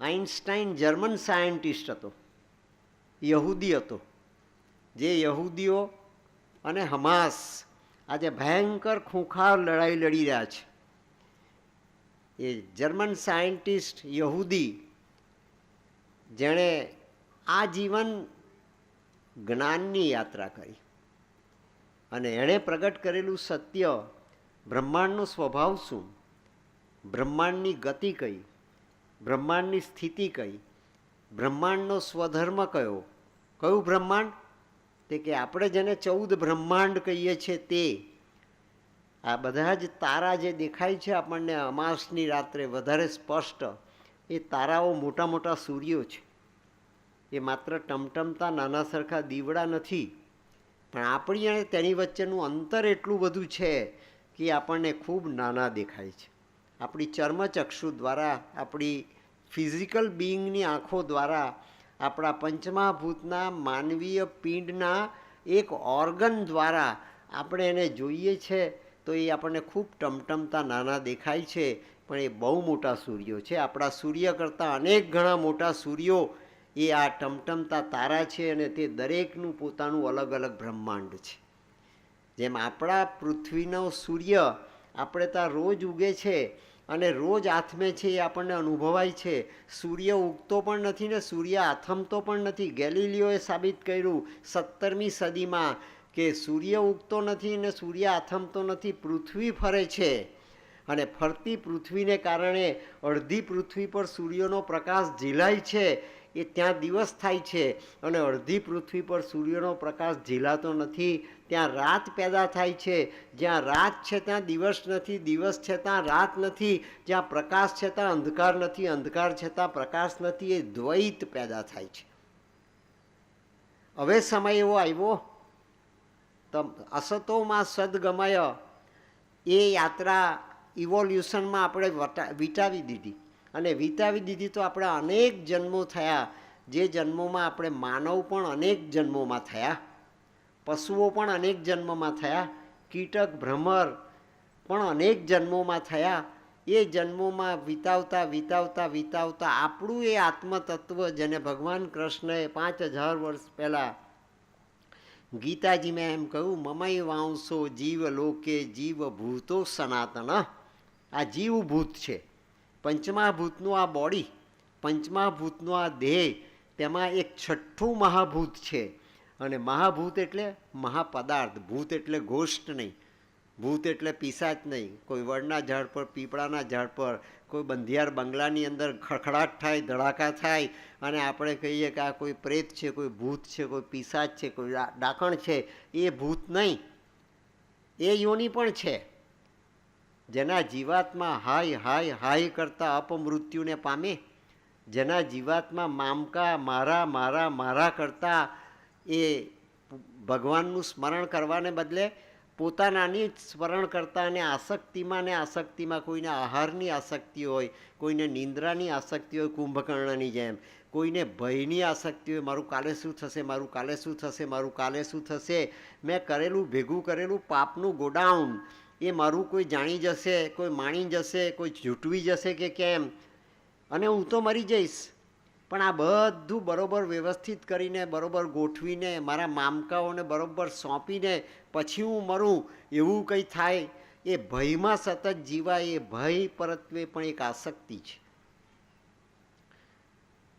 Einstein German scientist હતો, યહૂદી હતો. જે યહૂદીઓ અને હમાસ આજે ભયંકર ખૂંખાર લડાઈ લડી રહ્યા છે. એ જર્મન સાયન્ટિસ્ટ યહૂદી જેણે આ જીવન જ્ઞાનની યાત્રા કરી અને એણે પ્રગટ કરેલું સત્ય, બ્રહ્માંડનો સ્વભાવ શું, બ્રહ્માંડની ગતિ કઈ, બ્રહ્માંડની સ્થિતિ કઈ, બ્રહ્માંડનો સ્વધર્મ કયો, કયું બ્રહ્માંડ તે કે આપણે જેને 14 બ્રહ્માંડ કહીએ છીએ તે આ બધા જ તારા જે દેખાય છે આપણને અમાસની રાત્રે વધારે સ્પષ્ટ, એ તારાઓ મોટા મોટા સૂર્યો છે. એ માત્ર ટમટમતા નાના સરખા દીવડા નથી, પણ આપણી અને તેની વચ્ચેનું અંતર એટલું બધું છે કે આપણને ખૂબ નાના દેખાય છે. આપણી ચર્મચક્ષુ દ્વારા, આપણી ફિઝિકલ બિઈંગની આંખો દ્વારા, આપણા પંચમહાભૂતના માનવીય પિંડના એક ઓર્ગન દ્વારા આપણે એને જોઈએ છે તો એ આપણને ખૂબ ટમટમતા નાના દેખાય છે, પણ એ બહુ મોટા સૂર્યો છે. આપણા સૂર્ય કરતાં અનેક ગણા મોટા સૂર્યો એ આ ટમટમતા તારા છે અને તે દરેકનું પોતાનું અલગ અલગ બ્રહ્માંડ છે. જેમ આપણા પૃથ્વીનો સૂર્ય આપણે ત્યાં રોજ ઉગે છે અને રોજ આથમે છે, એ આપણને અનુભવાય છે. સૂર્ય ઉગતો પણ નથી ને સૂર્ય આથમતો પણ નથી. ગેલિલિયોએ સાબિત કર્યું 17મી સદીમાં કે સૂર્ય ઉગતો નથી ને સૂર્ય આથમતો નથી, પૃથ્વી ફરે છે. અને ફરતી પૃથ્વીને કારણે અડધી પૃથ્વી પર સૂર્યનો પ્રકાશ ઝીલાય છે, એ ત્યાં દિવસ થાય છે, અને અડધી પૃથ્વી પર સૂર્યનો પ્રકાશ ઝીલાતો નથી, ત્યાં રાત પેદા થાય છે. જ્યાં રાત છે ત્યાં દિવસ નથી, દિવસ છે ત્યાં રાત નથી, જ્યાં પ્રકાશ છે ત્યાં અંધકાર નથી, અંધકાર છે ત્યાં પ્રકાશ નથી. એ દ્વૈત પેદા થાય છે. હવે સમય એવો આવ્યો, અસતોમાં સદગમય એ યાત્રા ઇવોલ્યુશનમાં આપણે વિટાવી દીધી, અને વિતાવી દીધી તો આપણે અનેક જન્મો થયા. જે જન્મોમાં આપણે માનવ પણ અનેક જન્મોમાં થયા, પશુઓ પણ અનેક જન્મમાં થયા, કીટક ભ્રમર પણ અનેક જન્મોમાં થયા. એ જન્મોમાં વિતાવતા વિતાવતા વિતાવતા આપણું એ આત્મતત્વ, જેને ભગવાન કૃષ્ણએ 5000 વર્ષ પહેલાં ગીતાજીમાં એમ કહ્યું, મમય વાંસો જીવ લોકે જીવ ભૂતો સનાતન. આ જીવભૂત છે, પંચમહાભૂતનું આ બોડી, પંચમહાભૂતનો આ દેહ, તેમાં એક છઠ્ઠું મહાભૂત છે. અને મહાભૂત એટલે મહાપદાર્થ. ભૂત એટલે ગોષ્ઠ નહીં, ભૂત એટલે પિશાચ નહીં. કોઈ વડના ઝાડ પર, પીપળાના ઝાડ પર, કોઈ બંધિયાર બંગલાની અંદર ખડખડાટ થાય, ધડાકા થાય અને આપણે કહીએ કે આ કોઈ પ્રેત છે, કોઈ ભૂત છે, કોઈ પિશાચ છે, કોઈ ડાકણ છે, એ ભૂત નહીં. એ યોની પણ છે જેના જીવાત્મા હાય હાય હાય કરતાં અપમૃત્યુને પામે, જેના જીવાત્મા મામકા મારા મારા મારા કરતાં એ ભગવાનનું સ્મરણ કરવાને બદલે પોતાનાની સ્મરણ કરતા, અને આસક્તિમાં ને આસક્તિમાં, કોઈને આહારની આસક્તિ હોય, કોઈને નિંદ્રાની આસક્તિ હોય કુંભકર્ણની જેમ, કોઈને ભયની આસક્તિ હોય, મારું કાલે શું થશે, મારું કાલે શું થશે, મારું કાલે શું થશે. મેં કરેલું ભેગું કરેલું પાપનું ગોડાઉન એ મારું કોઈ જાણી જશે, કોઈ માણી જશે, કોઈ ઝૂંટવી જશે કે કેમ, અને હું તો મરી જઈશ. પણ આ બધું બરાબર વ્યવસ્થિત કરીને, બરાબર ગોઠવીને, મારા મામકાઓને બરાબર સોંપીને પછી હું મરું, એવું કંઈ થાય. એ ભયમાં સતત જીવાય, એ ભય પરત્વે પણ એક આસક્તિ છે.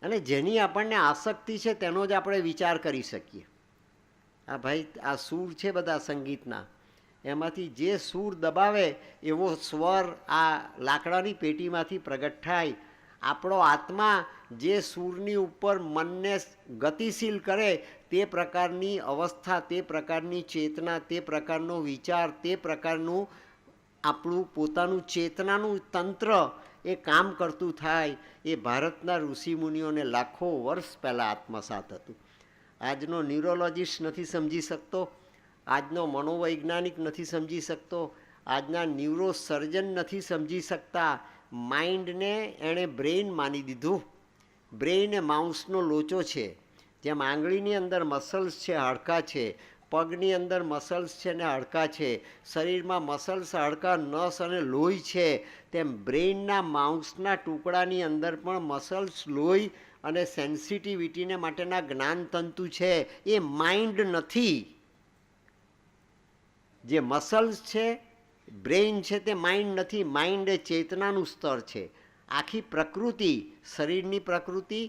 અને જેની આપણને આસક્તિ છે તેનો જ આપણે વિચાર કરી શકીએ. આ ભાઈ આ સૂર છે બધા સંગીતના, એમાંથી જે સૂર દબાવે એવો સ્વર આ લાકડાની પેટીમાંથી પ્રગટ થાય. આપણો આત્મા જે સૂરની ઉપર મનને ગતિશીલ કરે તે પ્રકારની અવસ્થા, તે પ્રકારની ચેતના, તે પ્રકારનો વિચાર, તે પ્રકારનું આપણું પોતાનું ચેતનાનું તંત્ર એ કામ કરતું થાય. એ ભારતના ઋષિમુનિઓને લાખો વર્ષ પહેલાં આત્મસાત હતું. આજનો ન્યુરોલોજીસ્ટ નથી સમજી શકતો, આજનો મનોવૈજ્ઞાનિક નથી સમજી શકતો, આજના ન્યુરો સર્જન નથી સમજી શકતા. માઇન્ડને એણે બ્રેઇન માની દીધું. બ્રેઇન એ માઉસનો લોચો છે. જેમ આંગળીની અંદર મસલ્સ છે, હાડકાં છે, પગની અંદર મસલ્સ છે ને હાડકાં છે, શરીરમાં મસલ્સ, હાડકાં, નસ અને લોહી છે, તેમ બ્રેઇનના માંસના ટુકડાની અંદર પણ મસલ્સ, લોહી અને સેન્સિટિવિટીને માટેના જ્ઞાનતંતુ છે. એ માઇન્ડ નથી. જે મસલ્સ છે, બ્રેઇન છે, તે માઇન્ડ નથી. માઇન્ડ એ ચેતનાનું સ્તર છે. આખી પ્રકૃતિ, શરીરની પ્રકૃતિ,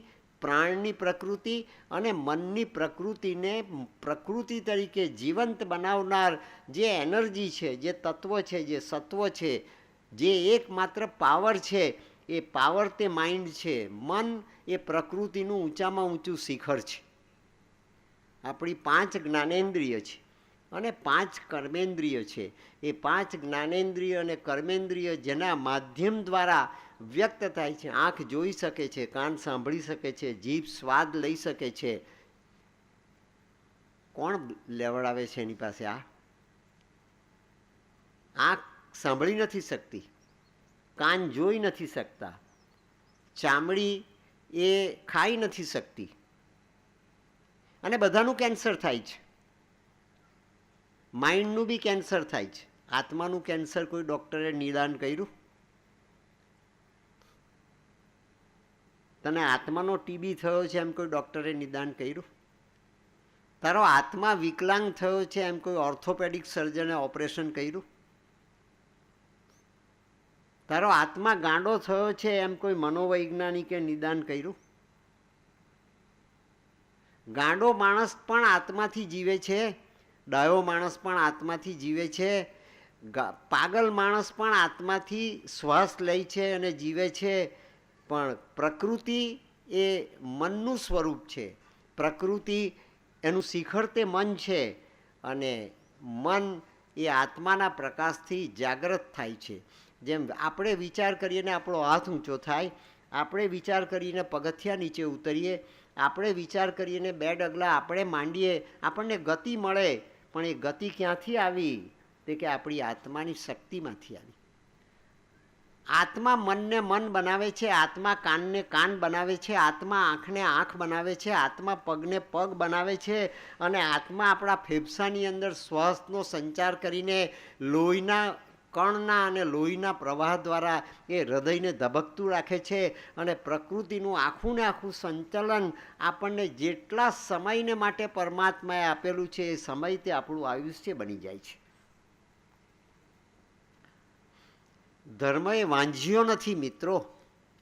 પ્રાણની પ્રકૃતિ અને મનની પ્રકૃતિને પ્રકૃતિ તરીકે જીવંત બનાવનાર જે એનર્જી છે, જે તત્વ છે, જે સત્વ છે, જે એકમાત્ર પાવર છે, એ પાવર તે માઇન્ડ છે. મન એ પ્રકૃતિનું ઊંચામાં ઊંચું શિખર છે. આપણી 5 જ્ઞાનેન્દ્રિય છે અને 5 કર્મેન્દ્રિય છે. એ 5 જ્ઞાનેન્દ્રિય અને કર્મેન્દ્રિય જેના માધ્યમ દ્વારા વ્યક્ત થાય છે. આંખ જોઈ શકે છે, કાન સાંભળી શકે છે, જીભ સ્વાદ લઈ શકે છે. કોણ લેવડાવે છે એની પાસે? આંખ સાંભળી નથી શકતી, કાન જોઈ નથી શકતા, ચામડી એ ખાઈ નથી શકતી, અને બધાનું કેન્સર થાય છે. માઇન્ડનું બી કેન્સર થાય છે. આત્માનું કેન્સર કોઈ ડૉક્ટરે નિદાન કર્યું? તને આત્માનો ટીબી થયો છે એમ કોઈ ડૉક્ટરે નિદાન કર્યું? તારો આત્મા વિકલાંગ થયો છે એમ કોઈ ઓર્થોપેડિક સર્જને ઓપરેશન કર્યું? તારો આત્મા ગાંડો થયો છે એમ કોઈ મનોવૈજ્ઞાનિકે નિદાન કર્યું? ગાંડો માણસ પણ આત્માથી જીવે છે, ડાયો માણસ પણ આત્માથી જીવે છે, પાગલ માણસ પણ આત્માથી શ્વાસ લે છે અને જીવે છે. પણ પ્રકૃતિ એ મનનું સ્વરૂપ છે. પ્રકૃતિ એનું શિખર તે મન છે, અને મન એ આત્માના પ્રકાશથી જાગૃત થાય છે. જેમ આપણે વિચાર કરીએ ને આપણો હાથ ઊંચો થાય, આપણે વિચાર કરીને પગથિયા નીચે ઉતરીએ, આપણે વિચાર કરીને 2 ડગલા આપણે માંડીએ, આપણને ગતિ મળે. પણ એ ગતિ ક્યાંથી આવી? તે કે આપણી આત્માની શક્તિમાંથી આવી. આત્મા મનને મન બનાવે છે, આત્મા કાનને કાન બનાવે છે, આત્મા આંખને આંખ બનાવે છે, આત્મા પગને પગ બનાવે છે, અને આત્મા આપણા ફેફસાની અંદર શ્વાસનો સંચાર કરીને લોહીના કણના અને લોહીના પ્રવાહ દ્વારા એ હૃદયને ધબકતું રાખે છે. અને પ્રકૃતિનું આખું ને આખું સંચાલન આપણને જેટલા સમયને માટે પરમાત્માએ આપેલું છે, એ સમય તે આપણું આયુષ્ય બની જાય છે. ધર્મ એ વાંઝ્યો નથી મિત્રો,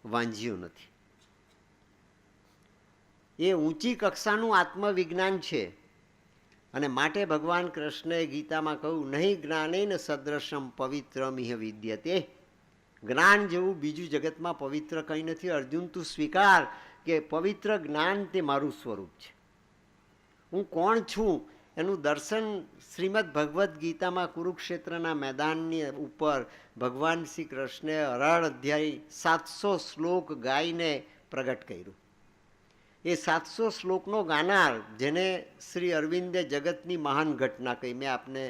વાંઝ્યો નથી. એ ઊંચી કક્ષાનું આત્મવિજ્ઞાન છે. અને માટે ભગવાન કૃષ્ણએ ગીતામાં કહ્યું, નહીં જ્ઞાનેન સદૃશમ પવિત્રમિહ વિદ્યતે. જ્ઞાન જેવું બીજું જગતમાં પવિત્ર કંઈ નથી. અર્જુન, તું સ્વીકાર કે પવિત્ર જ્ઞાન તે મારું સ્વરૂપ છે. હું કોણ છું એનું દર્શન શ્રીમદ ભગવદ્ ગીતામાં કુરુક્ષેત્રના મેદાનની ઉપર ભગવાન શ્રી કૃષ્ણે 18 અધ્યાય 700 શ્લોક ગાઈને પ્રગટ કર્યું. એ 700 શ્લોકનો ગાનાર, જેને શ્રી અરવિંદે જગતની મહાન ઘટના કહી, મેં આપને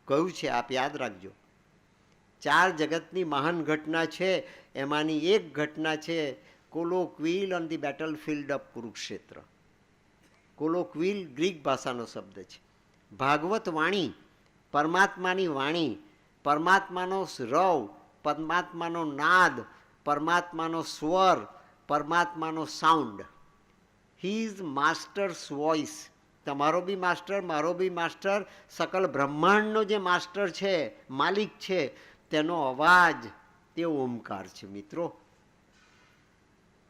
કહ્યું છે, આપ યાદ રાખજો. 4 જગતની મહાન ઘટના છે, એમાંની એક ઘટના છે colloquial on the battlefield of Kurukshetra. Colloquial Greek ભાષાનો શબ્દ છે. ભાગવત વાણી, પરમાત્માની વાણી, પરમાત્માનો રવ, પરમાત્માનો નાદ, પરમાત્માનો સ્વર, પરમાત્માનો sound. He is master's voice. તમારો બી માસ્ટર, મારો બી માસ્ટર, સકલ બ્રહ્માંડનો જે માસ્ટર છે, માલિક છે, તેનો અવાજ તે ઓમકાર છે. મિત્રો,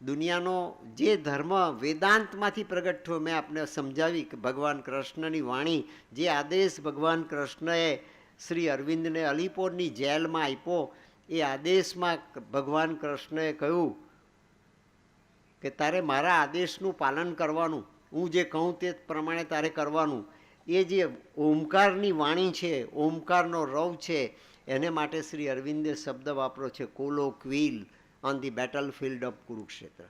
દુનિયાનો જે ધર્મ વેદાંતમાંથી પ્રગટ થયો, મેં આપને સમજાવી કે ભગવાન કૃષ્ણની વાણી, જે આદેશ ભગવાન કૃષ્ણએ શ્રી અરવિંદને અલીપોરની જેલમાં આપ્યો, એ આદેશમાં ભગવાન કૃષ્ણએ કહ્યું કે તારે મારા આદેશનું પાલન કરવાનું, હું જે કહું તે પ્રમાણે તારે કરવાનું. એ જે ઓમકારની વાણી છે, ઓમકારનો રવ છે, એને માટે શ્રી અરવિંદે શબ્દ વાપરો છે colloquial on the battlefield of Kurukshetra.